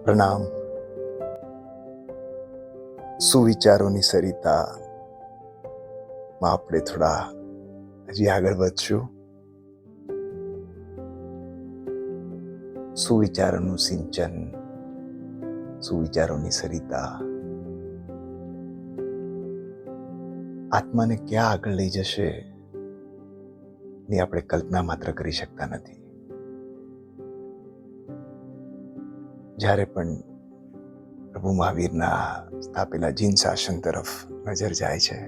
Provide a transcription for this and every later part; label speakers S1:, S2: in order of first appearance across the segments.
S1: પ્રણામ. સુવિચારોની સરિતામાં આપણે થોડા હજી આગળ વધશું. સુવિચારોનું સિંચન, સુવિચારોની સરિતા આત્માને ક્યાં આગળ લઈ જશે ની આપણે કલ્પના માત્ર કરી શકતા નથી. જ્યારે પણ પ્રભુ મહાવીરના સ્થાપેલા જીન શાસન તરફ નજર જાય છે,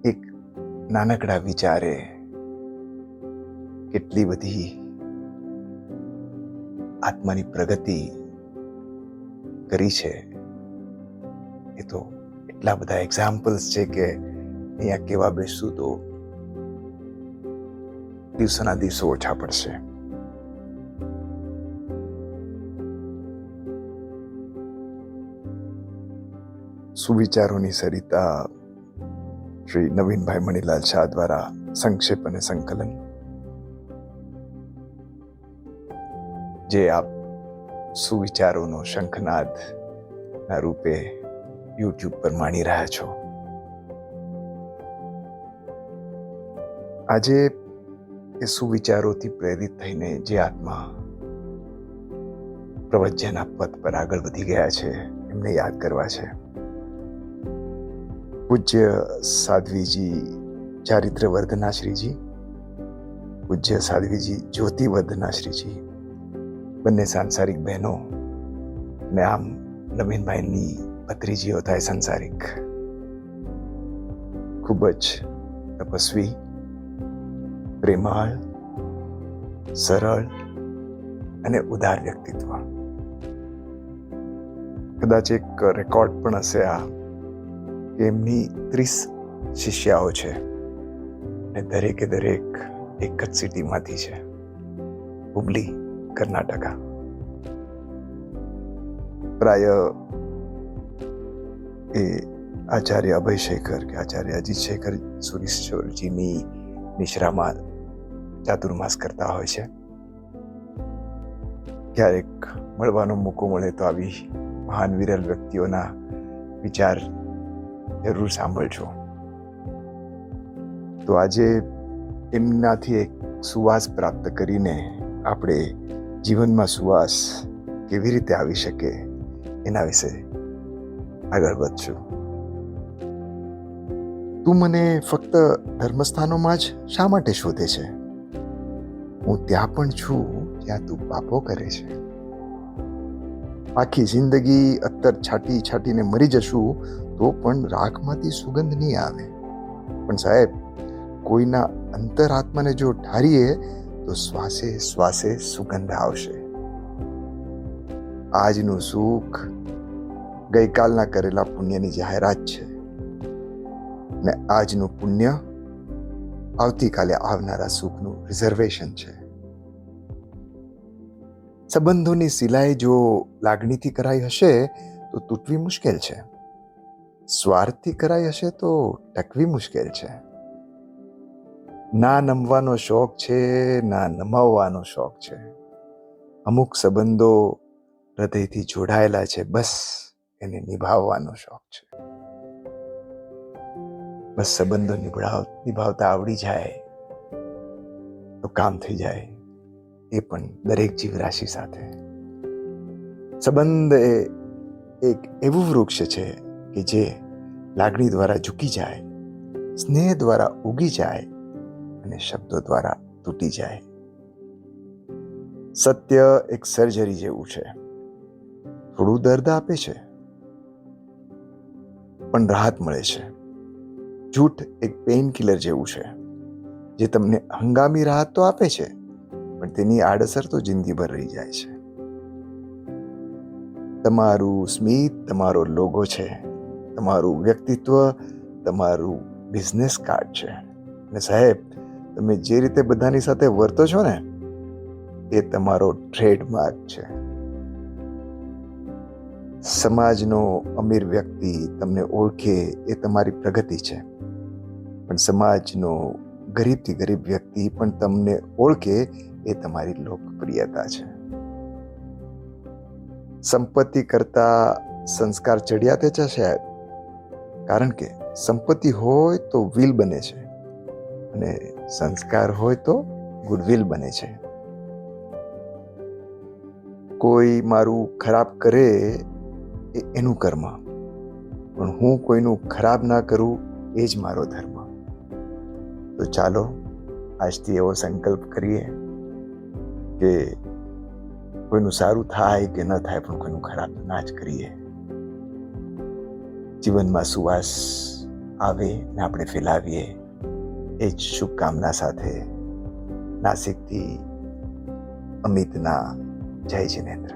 S1: એક નાનકડા વિચારે કેટલી બધી આત્માની પ્રગતિ કરી છે. એ તો એટલા બધા એક્ઝામ્પલ્સ છે કે અહીંયા કેવા બેસશું તો દિવસોના દિવસો ઓછા પડશે. સુવિચારોની સરિતા શ્રી નવીનભાઈ મણીલાલ શાહ દ્વારા સંક્ષેપ અને સંકલન, જે આપ સુવિચારોનો શંખનાદ ના રૂપે યુટ્યુબ પર માણી રહ્યા છો. આજે એ સુવિચારોથી પ્રેરિત થઈને જે આત્મા પ્રવચનના પથ પર આગળ વધી ગયા છે, એમને યાદ કરવા છે. પૂજ્ય સાધ્વીજી ચારિત્ર્યવર્ધનાશ્રીજી, પૂજ્ય સાધ્વીજી જ્યોતિવર્ધનાશ્રીજી, બંને સાંસારિક બહેનો, ને આમ નવીનભાઈની ભત્રીજીઓ થાય સંસારિક. ખૂબ જ તપસ્વી, પ્રેમાળ, સરળ અને ઉદાર વ્યક્તિત્વ. કદાચ એક રેકોર્ડ પણ હશે આ કે એમની 30 શિષ્યાઓ છે અને દરેકે દરેક એક જ સિટીમાંથી છે, હુબલી, કર્ણાટકા. પ્રાય એ આચાર્ય અભય શેખર કે આચાર્ય અજીત શેખર સુરીશ્વરજીની નિશ્રામાં ચાતુર્માસ કરતા હોય છે. ક્યારેક મળવાનો મોકો મળે તો આવી મહાન વિરલ વ્યક્તિઓના વિચાર જરૂર સાંભળજો. તો આજે એમનાથી એક સુવાસ પ્રાપ્ત કરીને આપણે જીવનમાં સુવાસ કેવી રીતે આવી શકે એના વિશે આગળ વધશું. તું મને ફક્ત ધર્મસ્થાનોમાં જ શા માટે શોધે છે? હું ત્યાં પણ છું જ્યાં તું પાપો કરે છે. આખી જિંદગી અત્તર છાટી છાટીને મરી જશું તો પણ રાખમાંથી સુગંધ નહીં આવે. પણ સાહેબ, કોઈના અંતરાત્માને જો ઢારીએ તો શ્વાસે શ્વાસે સુગંધ આવશે. આજનું સુખ ગઈકાલના કરેલા પુણ્યની જાહેરાત છે, ને આજનું પુણ્ય આવતીકાલે આવનારા સુખનું રિઝર્વેશન છે. સંબંધોની સિલાઈ જો લાગણીથી કરાઈ હશે તો તૂટવી મુશ્કેલ છે. સ્વાર્થથી કરાઈ હશે તો ટકવી મુશ્કેલ છે. ના નમવાનો શોખ છે, ના નમાવવાનો શોખ છે. અમુક સંબંધો હૃદયથી જોડાયેલા છે, બસ એને નિભાવવાનો શોખ છે. બસ સંબંધો નિભાવતા આવડી જાય તો કામ થઈ જાય, એ પણ દરેક જીવરાશિ સાથે. સંબંધ એ એક એવું વૃક્ષ છે કે જે લાગણી દ્વારા ઝૂકી જાય, સ્નેહ દ્વારા ઉગી જાય અને શબ્દો દ્વારા તૂટી જાય. સત્ય એક સર્જરી જેવું છે, થોડું દર્દ આપે છે પણ રાહત મળે છે. જૂઠ એક પેઇન કિલર જેવું છે, જે તમને હંગામી રાહત તો આપે છે પણ તેની આડઅસર તો જિંદગીભર રહી જાય છે. તમારું સ્મિત તમારો લોગો છે, તમારું વ્યક્તિત્વ તમારું બિઝનેસ કાર્ડ છે. અને સાહેબ, તમે જે રીતે બધાની સાથે વર્તો છો ને, એ તમારો ટ્રેડમાર્ક છે. સમાજનો અમીર વ્યક્તિ તમને ઓળખે એ તમારી પ્રગતિ છે, પણ સમાજનો ગરીબથી ગરીબ વ્યક્તિ પણ તમને ઓળખે એ તમારી લોકપ્રિયતા છે. સંપત્તિ કરતા સંસ્કાર ચડિયાતે છે સાહેબ, કારણ કે સંપત્તિ હોય તો વિલ બને છે અને સંસ્કાર હોય તો ગુડવિલ બને છે. કોઈ મારું ખરાબ કરે એ એનું કર્મ, પણ હું કોઈનું ખરાબ ના કરું એ જ મારો ધર્મ. તો ચાલો આજથી એવો સંકલ્પ કરીએ કે કોઈનું સારું થાય કે ન થાય, પણ કોઈનું ખરાબ ના જ કરીએ. જીવનમાં સુવાસ આવે ને આપણે ફેલાવીએ, એ જ શુભકામના સાથે નાસિકથી અમિતના જય જિનેન્દ્ર.